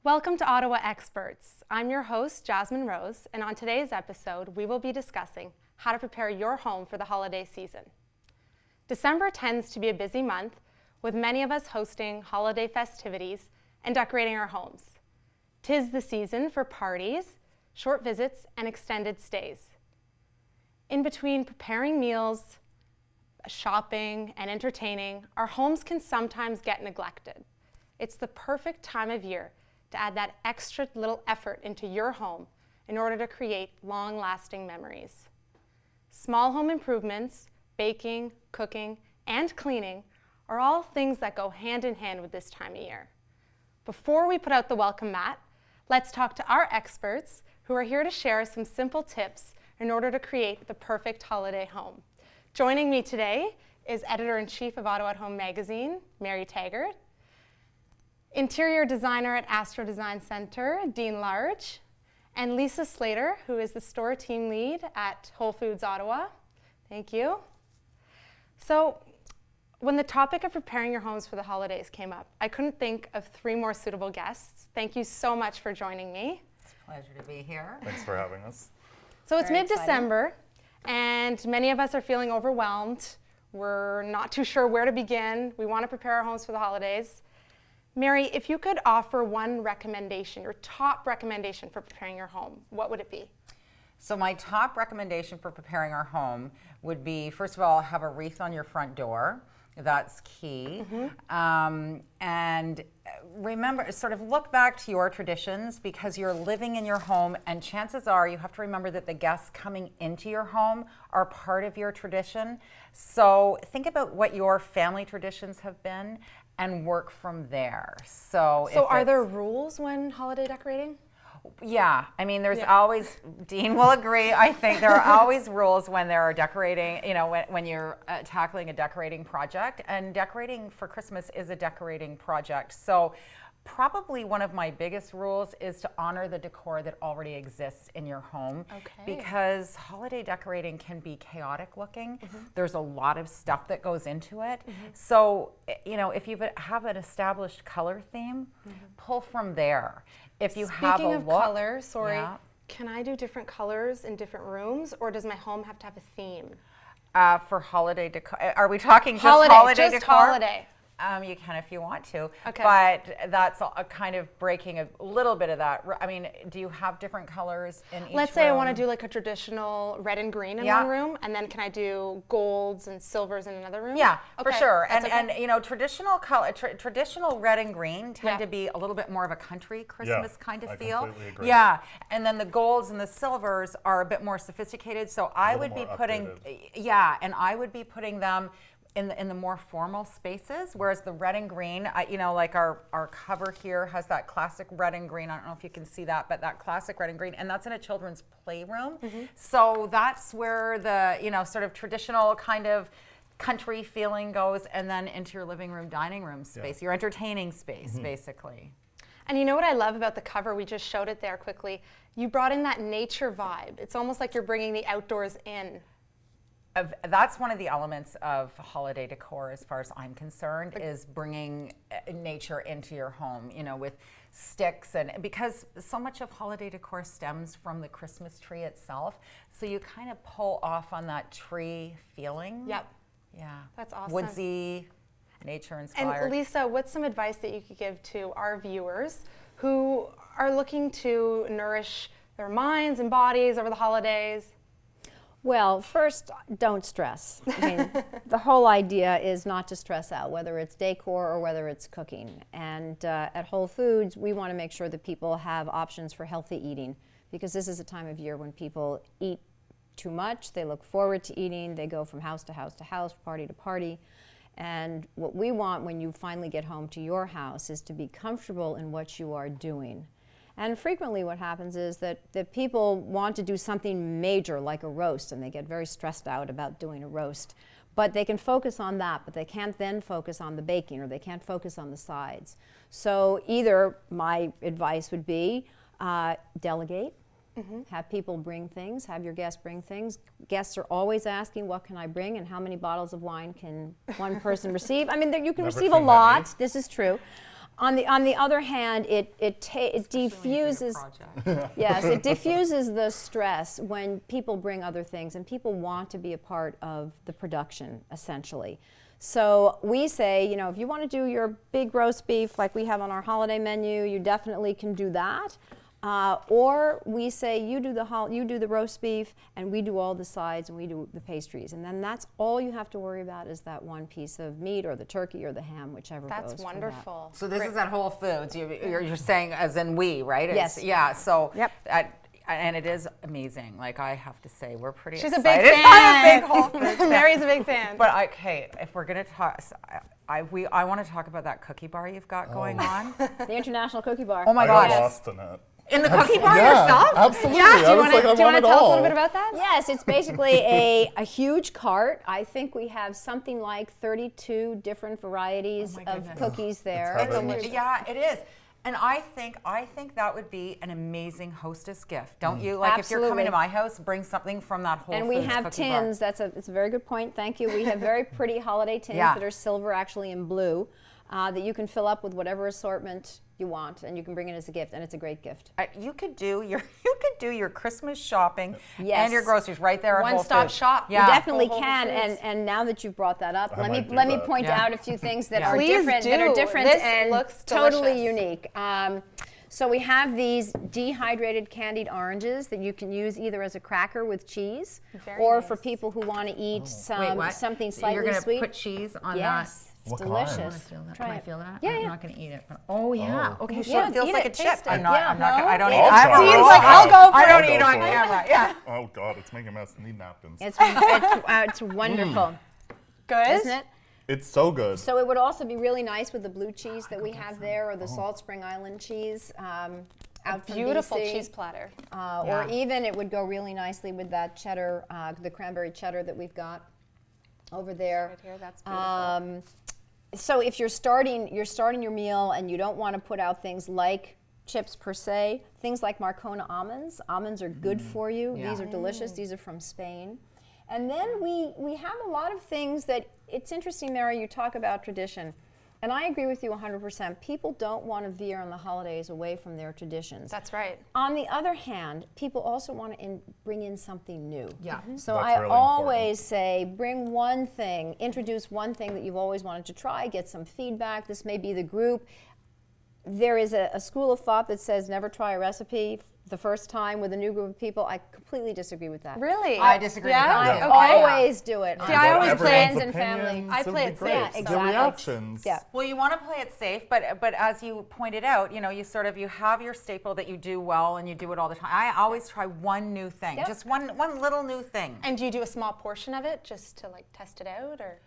Welcome to Ottawa Experts. I'm your host, Jasmine Rose, and on today's episode, we will be discussing how to prepare your home for the holiday season. December tends to be a busy month, with many of us hosting holiday festivities and decorating our homes. 'Tis the season for parties, short visits, and extended stays. In between preparing meals, shopping, and entertaining, our homes can sometimes get neglected. It's the perfect time of year to add that extra little effort into your home in order to create long-lasting memories. Small home improvements, baking, cooking, and cleaning are all things that go hand in hand with this time of year. Before we put out the welcome mat, let's talk to our experts who are here to share some simple tips in order to create the perfect holiday home. Joining me today is Editor-in-Chief of Ottawa at Home magazine, Mary Taggart, Interior Designer at Astro Design Center, Dean Large, and Lisa Slater, who is the Store Team Lead at Whole Foods Ottawa. Thank you. So, when the topic of preparing your homes for the holidays came up, I couldn't think of three more suitable guests. Thank you so much for joining me. It's a pleasure to be here. Thanks for having us. So it's mid-December, and many of us are feeling overwhelmed. We're not too sure where to begin. We want to prepare our homes for the holidays. Mary, if you could offer one recommendation, your top recommendation for preparing your home, what would it be? So my top recommendation for preparing our home would be, first of all, have a wreath on your front door. That's key. And remember, sort of look back to your traditions because you're living in your home, and chances are you have to remember that the guests coming into your home are part of your tradition. So think about what your family traditions have been and work from there. So are there rules when holiday decorating? Yeah, I mean, there's always, Dean will agree, I think there are always rules when there are decorating, when you're tackling a decorating project, and decorating for Christmas is a decorating project. So probably one of my biggest rules is to honor the decor that already exists in your home. Because holiday decorating can be chaotic looking. There's a lot of stuff that goes into it. So, if you have an established color theme, pull from there. If you have a look. Speaking of color, can I do different colors in different rooms, or does my home have to have a theme? For holiday decor, are we talking just holiday just decor? Holiday. You can if you want to, okay. But that's a kind of breaking a little bit of that. I mean, do you have different colors in each room? Let's say I want to do like a traditional red and green in one room, and then can I do golds and silvers in another room? Yeah, for sure. And traditional color, traditional red and green tend to be a little bit more of a country Christmas kind of feel. Completely agree. Yeah, and then the golds and the silvers are a bit more sophisticated. So I would be putting, and I would be putting them in the more formal spaces, whereas the red and green, like our cover here has that classic red and green. I don't know if you can see that, but that classic red and green, and that's in a children's playroom. So that's where the sort of traditional kind of country feeling goes, and then into your living room, dining room space, your entertaining space, basically. And you know what I love about the cover? We just showed it there quickly. You brought in that nature vibe. It's almost like you're bringing the outdoors in. That's one of the elements of holiday decor, as far as I'm concerned, is bringing nature into your home, with sticks, and because so much of holiday decor stems from the Christmas tree itself, so you kind of pull off on that tree feeling. Yep. Yeah. That's awesome. Woodsy, nature inspired. And Lisa, what's some advice that you could give to our viewers who are looking to nourish their minds and bodies over the holidays? Well, first, don't stress. I mean, the whole idea is not to stress out, whether it's decor or whether it's cooking. And at Whole Foods, we want to make sure that people have options for healthy eating, because this is a time of year when people eat too much, they look forward to eating, they go from house to house to house, party to party. And what we want when you finally get home to your house is to be comfortable in what you are doing. And frequently what happens is that people want to do something major like a roast, and they get very stressed out about doing a roast. But they can focus on that, but they can't then focus on the baking, or they can't focus on the sides. So either my advice would be delegate, have people bring things, have your guests bring things. Guests are always asking, what can I bring, and how many bottles of wine can one person receive? I mean, you can receive a lot, this is true. On the other hand, it diffuses. Yes, it diffuses the stress when people bring other things, and people want to be a part of the production, essentially. So we say, you know, if you want to do your big roast beef like we have on our holiday menu, you definitely can do that. Or we say you do the roast beef, and we do all the sides, and we do the pastries, and then that's all you have to worry about is that one piece of meat or the turkey or the ham, whichever goes. That's wonderful. So this is at Whole Foods. You're saying as in we, right? Yes. Yeah. So. Yep. And it is amazing. Like, I have to say, we're pretty She's excited. a big fan. I'm a big Whole Foods fan. Mary's a big fan. But okay, if we're gonna talk, I want to talk about that cookie bar you've got going on. The International Cookie Bar. Oh my I gosh! got lost in it. In the cookie bar Yeah, yourself? absolutely. Yeah, do I you was like, I want to want it tell us a all. little bit about that? Yes, it's basically a huge cart. I think we have something like 32 different varieties my of goodness. cookies there. It's heaven. Yeah, it is. And I think that would be an amazing hostess gift, don't you? Like, if you're coming Absolutely. to my house, bring something from that Whole And Foods we have cookie bar. tins. It's a very good point. Thank you. We have very pretty holiday tins Yeah. that are silver, actually, and blue, that you can fill up with whatever assortment you want, and you can bring it as a gift, and it's a great gift. You could do your Christmas shopping Yes. and your groceries right there at Whole One-stop Foods. shop. Yeah. You definitely Whole can, Foods. and now that you've brought that up, I let me might do let me that. point Yeah. out a few things that Yeah. are Please different. do. This and looks totally delicious. unique. So we have these dehydrated candied oranges that you can use either as a cracker with cheese, Very or nice. for people who want to eat Wait, what? something slightly You're gonna sweet. put cheese on Yes, it's What kind? delicious. that. Try Can I it. feel that? Yeah, I'm yeah. not going to eat it. But, oh yeah. Oh. Okay, Yeah, sure. It feels eat like it, a chip. taste it. I'm not. Yeah. I'm not. No? I don't eat. I'll I have a try it. rule. like, I'll go for I don't it. eat I'll on go for it. camera. Yeah. Oh God, it's making a mess. I need napkins. It's wonderful, Good. isn't it? It's so good. So it would also be really nice with the blue cheese that we have there, or the Salt Spring Island cheese. Out from Beautiful BC. cheese platter. Or even it would go really nicely with that cheddar, the cranberry cheddar that we've got over there. Right here, that's beautiful. So if you're starting your meal and you don't want to put out things like chips per se, things like Marcona almonds. Almonds are good for you. Yeah. These are delicious. These are from Spain. And then we have a lot of things that, it's interesting, Mary, you talk about tradition. And I agree with you 100%. People don't want to veer on the holidays away from their traditions. That's right. On the other hand, people also want to bring in something new. Yeah. So That's I really always say, bring one thing, introduce one thing that you've always wanted to try, get some feedback. This may be the group. There is a school of thought that says never try a recipe the first time with a new group of people. I completely disagree with that. Really? I disagree with Yeah? that too. Okay. Always do it. See, I always Everyone's play friends and family. opinions, I it would play be it great. safe, Yeah, The exactly. reactions. Yeah. Well, you want to play it safe, but as you pointed out, you have your staple that you do well and you do it all the time. I always try one new thing, Yep. just one little new thing. And do you do a small portion of it just to like test it out, or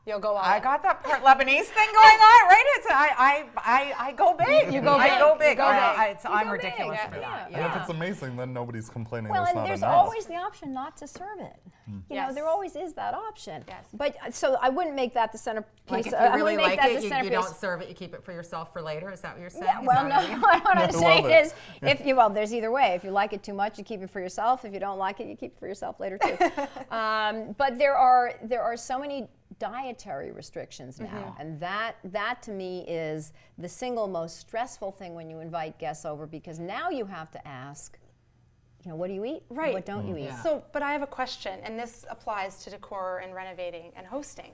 you'll go all I out? got that part Lebanese thing going on, right? It's I go big. You go I big. go big. You go big. I'm go ridiculous big. for that. Yeah. And if it's amazing, then nobody's complaining Well, there's and not there's enough. always the option not to serve it. You know, Yes. there always is that option. Yes. But so I wouldn't make that the centerpiece. Like if I you really wouldn't like make that it, the you centerpiece. don't serve it. You keep it for yourself for later. Is that what you're saying? Yeah, Is well, that no. what What I'm Love saying it. is, there's either way. If you like it too much, you keep it for yourself. If you don't like it, you keep it for yourself later too. But there are so many dietary restrictions now, and that to me is the single most stressful thing when you invite guests over, because now you have to ask, what do you eat? and Right. What don't you eat? Yeah. So, but I have a question, and this applies to decor and renovating and hosting.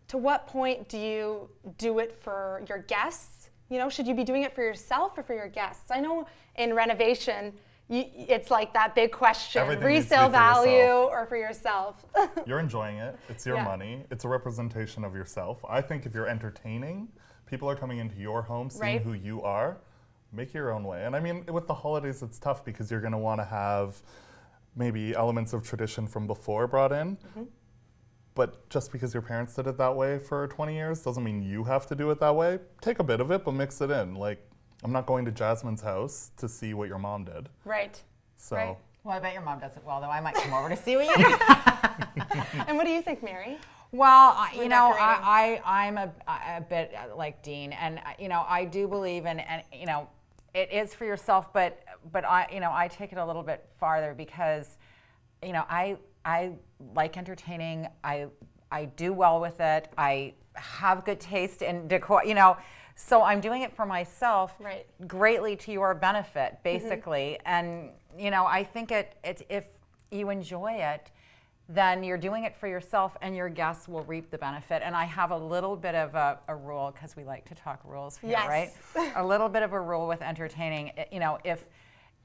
To what point do you do it for your guests? Should you be doing it for yourself or for your guests? I know in renovation, it's like that big question: Everything needs to be resale for value yourself. or for yourself? You're enjoying it. It's your Yeah. money. It's a representation of yourself. I think if you're entertaining, people are coming into your home, seeing Right. who you are. Make your own way. And I mean, with the holidays, it's tough because you're going to want to have maybe elements of tradition from before brought in. But just because your parents did it that way for 20 years doesn't mean you have to do it that way. Take a bit of it, but mix it in. Like, I'm not going to Jasmine's house to see what your mom did. Right. So. Right. Well, I bet your mom does it well, though. I might come over to see what you do. And what do you think, Mary? Well, Decorating. I'm a bit like Dean, and I do believe in, and it is for yourself, but I take it a little bit farther because, I like entertaining. I do well with it. I have good taste in decor. So I'm doing it for myself, Right. greatly to your benefit, basically. And I think if you enjoy it, then you're doing it for yourself, and your guests will reap the benefit. And I have a little bit of a rule, because we like to talk rules here, Yes. right? A little bit of a rule with entertaining.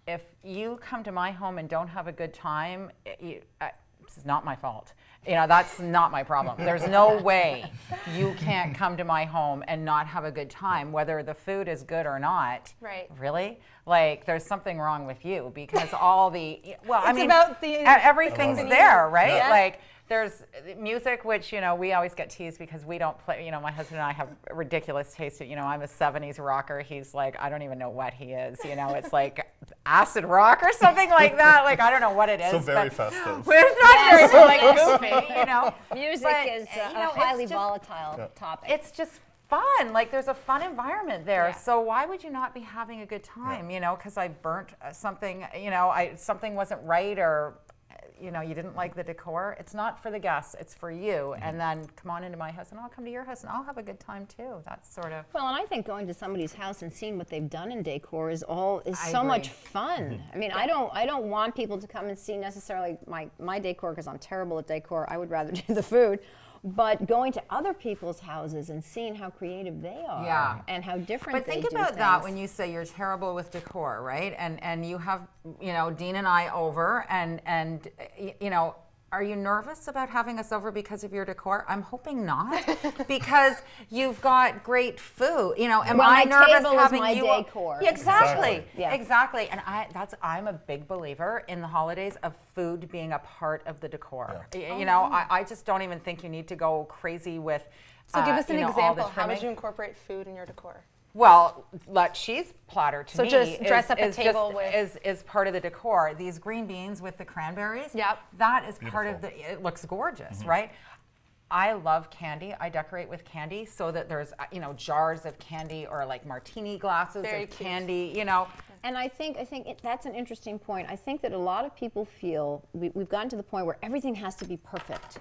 If you come to my home and don't have a good time, this is not my fault. That's not my problem. There's no way you can't come to my home and not have a good time, whether the food is good or not. Right. Really? Like, there's something wrong with you, because all the, about the everything's there, right? Yeah. Like, there's music, which, we always get teased because we don't play, my husband and I have ridiculous taste. I'm a 70s rocker. He's like, I don't even know what he is. It's like acid rock or something like that. Like, I don't know what it is. So very festive. It's not very like goofy, Music But, is a it's highly just- volatile topic. It's just fun. Like, there's a fun environment there. Yeah. So why would you not be having a good time? Because I burnt something, something wasn't right, or you didn't like the decor. It's not for the guests, it's for you. And then come on into my house, and I'll come to your house, and I'll have a good time too. That's sort of. Well, and I think going to somebody's house and seeing what they've done in decor is so agree. much fun. I mean, I don't want people to come and see necessarily my decor, because I'm terrible at decor. I would rather do the food. But going to other people's houses and seeing how creative they are, Yeah. and how different But they think do about that things. when you say you're terrible with decor, right? And you have, Dean and I over, and are you nervous about having us over because of your decor? I'm hoping not, because you've got great food. Am Well, I my nervous table is having my you? decor. Yeah, exactly, Exactly. Yeah. exactly. And I'm a big believer in the holidays of food being a part of the decor. I just don't even think you need to go crazy with. So give us an all the example. How would trimming. you incorporate food in your decor? Well, that cheese platter to So me just dress up a is table is part of the decor. These green beans with the cranberries. Yep. That is part of Beautiful. it looks gorgeous, right? I love candy. I decorate with candy, so that there's jars of candy, or like martini glasses Very of cute. candy. And I think that's an interesting point. I think that a lot of people feel we've gotten to the point where everything has to be perfect.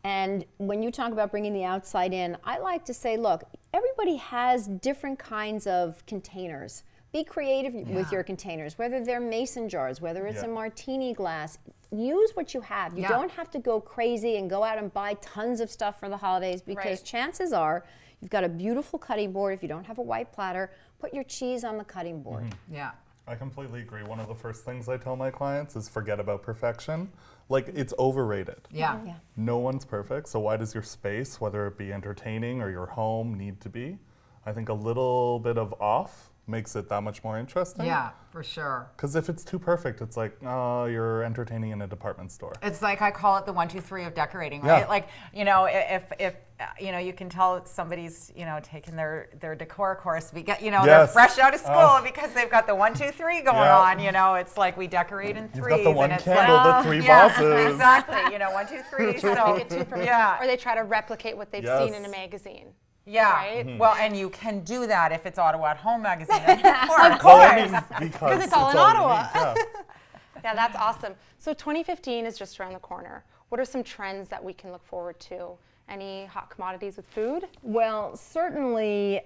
And when you talk about bringing the outside in, I like to say, look, everybody has different kinds of containers. Be creative with your containers, whether they're mason jars, whether it's a martini glass. Use what you have. You don't have to go crazy and go out and buy tons of stuff for the holidays, because Right. chances are you've got a beautiful cutting board. If you don't have a white platter, put your cheese on the cutting board. Yeah. I completely agree. One of the first things I tell my clients is forget about perfection. Like, it's overrated. Yeah. Yeah. No one's perfect, so why does your space, whether it be entertaining or your home, need to be? I think a little bit of off makes it that much more interesting. Yeah, for sure. Because if it's too perfect, it's like, oh, you're entertaining in a department store. It's like, I call it the 1, 2, 3 of decorating, right? Yeah. Like, if you can tell somebody's, taking their decor course, they're Yes. fresh out of school, because they've got the 1, 2, 3 going Yeah. on. It's like we decorate in You've threes. got the one and it's candle, like, the three yeah, vases. exactly. 1, 2, 3. Try to So, make it too perfect. yeah. Or they try to replicate what they've Yes. seen in a magazine. Yeah. Right? Well, and you can do that if it's Ottawa at Home magazine. Of Of course. Well, I mean, because it's all in Ottawa. unique, yeah. Yeah, that's awesome. So 2015 is just around the corner. What are some trends that we can look forward to? Any hot commodities with food? Well, certainly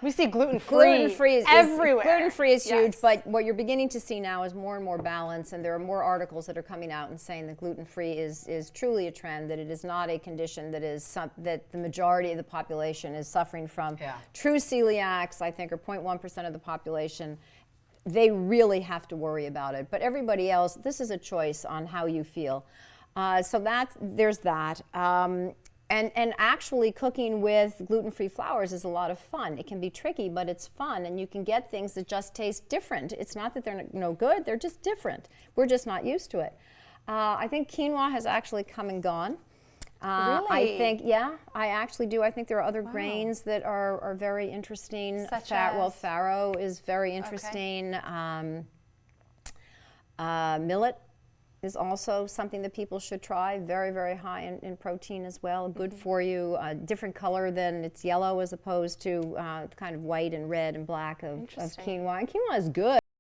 We see gluten-free, gluten-free is everywhere. Gluten-free is huge, Yes. but what you're beginning to see now is more and more balance, and there are more articles that are coming out and saying that gluten-free is truly a trend, that it is not a condition that the majority of the population is suffering from. Yeah. True celiacs, I think, are 0.1% of the population. They really have to worry about it. But everybody else, this is a choice on how you feel. So there's that. And actually cooking with gluten-free flours is a lot of fun. It can be tricky, but it's fun, and you can get things that just taste different. It's not that they're no good, they're just different. We're just not used to it. I think quinoa has actually come and gone. I Really? think, yeah, I actually do. I think there are other grains that are very interesting. Such Well, as? farro is very interesting. Millet is also something that people should try. Very, very high in protein as well. Good for you. Different color than it's yellow, as opposed to kind of white and red and black of Interesting. quinoa. And quinoa is good.